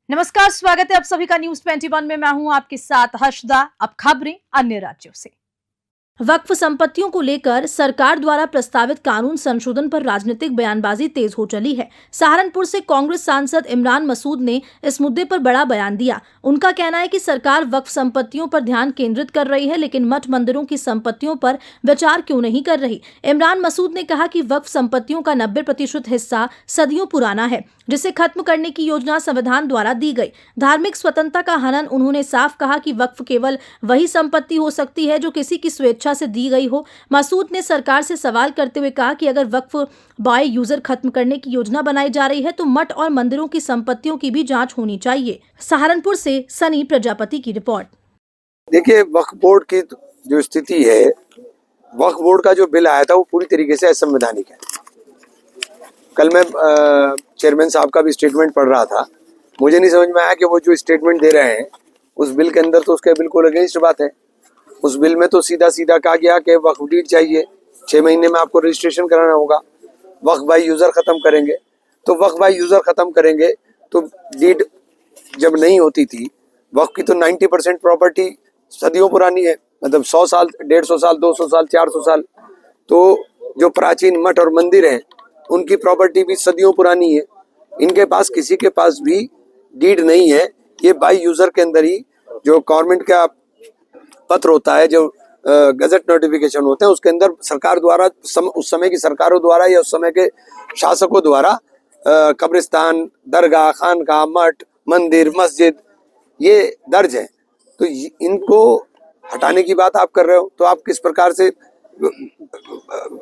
नमस्कार, स्वागत है आप सभी का न्यूज 21 में। मैं हूं आपके साथ हर्षदा। अब खबरें अन्य राज्यों से। वक्फ संपत्तियों को लेकर सरकार द्वारा प्रस्तावित कानून संशोधन पर राजनीतिक बयानबाजी तेज हो चली है। सहारनपुर से कांग्रेस सांसद इमरान मसूद ने इस मुद्दे पर बड़ा बयान दिया। उनका कहना है कि सरकार वक्फ संपत्तियों पर ध्यान केंद्रित कर रही है, लेकिन मठ मंदिरों की संपत्तियों पर विचार क्यों नहीं कर रही। इमरान मसूद ने कहा कि वक्फ संपत्तियों का 90% हिस्सा सदियों पुराना है, जिसे खत्म करने की योजना संविधान द्वारा दी गई। धार्मिक स्वतंत्रता का हनन। उन्होंने साफ कहा कि वक्फ केवल वही संपत्ति हो सकती है जो किसी की स्वेच्छा से दी गई हो। मसूद ने सरकार से सवाल करते हुए कहा कि अगर वक्फ बाय यूजर खत्म करने की योजना बनाई जा रही है तो मठ और मंदिरों की संपत्तियों की भी जांच होनी चाहिए। सहारनपुर से सनी प्रजापति की रिपोर्ट। देखिए, वक्फ बोर्ड की जो स्थिति है, वक्फ बोर्ड का जो बिल आया था वो पूरी तरीके से असंवैधानिक है। कल मैं चेयरमैन साहब का भी स्टेटमेंट पढ़ रहा था। मुझे नहीं समझ में आया कि वो जो स्टेटमेंट दे रहे हैं उस बिल के अंदर तो उसके बिल्कुल अगेंस्ट बात है। उस बिल में तो सीधा सीधा कहा गया कि वक्फ डीड चाहिए, 6 महीने में आपको रजिस्ट्रेशन कराना होगा। वक्फ बाय यूजर खत्म करेंगे, तो वक्फ बाय यूजर खत्म करेंगे तो डीड जब नहीं होती थी, वक्फ की तो 90% प्रॉपर्टी सदियों पुरानी है, मतलब 100 साल, 150 साल, 200 साल, 400 साल। तो जो प्राचीन मठ और मंदिर हैं उनकी प्रॉपर्टी भी सदियों पुरानी है। इनके पास किसी के पास भी डीड नहीं है। ये बाय यूजर के अंदर ही जो गवर्नमेंट का पत्र होता है, जो गजट नोटिफिकेशन होते हैं, उसके अंदर सरकार द्वारा उस समय की सरकारों द्वारा या उस समय के शासकों द्वारा कब्रिस्तान, दरगाह, खानका, मठ, मंदिर, मस्जिद ये दर्ज है। तो इनको हटाने की बात आप कर रहे हो, तो आप किस प्रकार से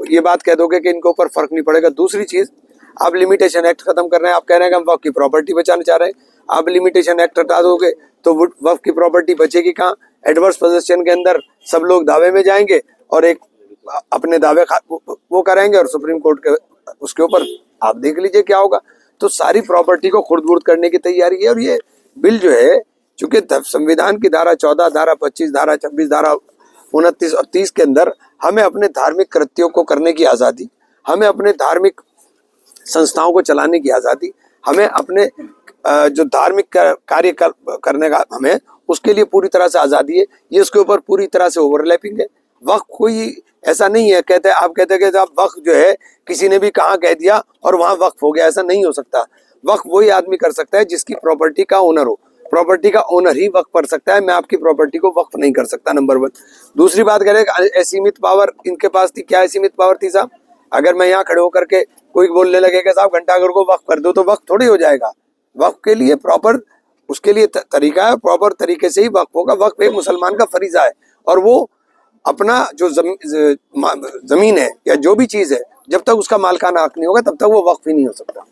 ये बात कह दोगे कि इनके ऊपर फर्क नहीं पड़ेगा। दूसरी चीज, आप लिमिटेशन एक्ट खत्म कर रहे हैं। आप कह रहे हैं कि हम वक्फ की प्रॉपर्टी बचाना चाह रहे हैं। आप लिमिटेशन एक्ट हटा दोगे तो वक्फ की प्रॉपर्टी बचेगी कहाँ? एडवर्स पोजेशन के अंदर सब लोग दावे में जाएंगे और एक अपने दावे वो करेंगे और सुप्रीम कोर्ट के उसके ऊपर आप देख लीजिए क्या होगा। तो सारी प्रॉपर्टी को खुर्द-बुर्द करने की तैयारी है। और ये बिल जो है, चूंकि संविधान की धारा 14, धारा 25, धारा 26, धारा 29 और 30 के अंदर हमें अपने धार्मिक कृत्यों को करने की आज़ादी, हमें अपने धार्मिक संस्थाओं को चलाने की आज़ादी, हमें अपने जो धार्मिक कार्य करने का हमें उसके लिए पूरी तरह से आज़ादी है। ये उसके ऊपर पूरी तरह से ओवरलैपिंग है। वक्फ कोई ऐसा नहीं है, आप कहते हैं कि आप वक्फ जो है किसी ने भी कहाँ कह दिया और वहाँ वक्फ हो गया, ऐसा नहीं हो सकता। वक्फ वही आदमी कर सकता है जिसकी प्रॉपर्टी का ओनर हो। प्रॉपर्टी का ओनर ही वक्फ कर सकता है। मैं आपकी प्रॉपर्टी को वक्फ नहीं कर सकता, नंबर 1। दूसरी बात करें, असीमित पावर इनके पास थी। क्या असीमित पावर थी साहब? अगर मैं यहाँ खड़े होकर के कोई बोलने लगे कि साहब घंटाघर को वक्फ कर दो, तो वक्फ थोड़ी हो जाएगा। वक्फ के लिए प्रॉपर उसके लिए तरीका है, प्रॉपर तरीके से ही वक्फ होगा। वक्फ एक मुसलमान का फरीजा है और वो अपना जो जमीन है या जो भी चीज है, जब तक उसका मालकाना हक नहीं होगा तब तक वो वक्फ ही नहीं हो सकता।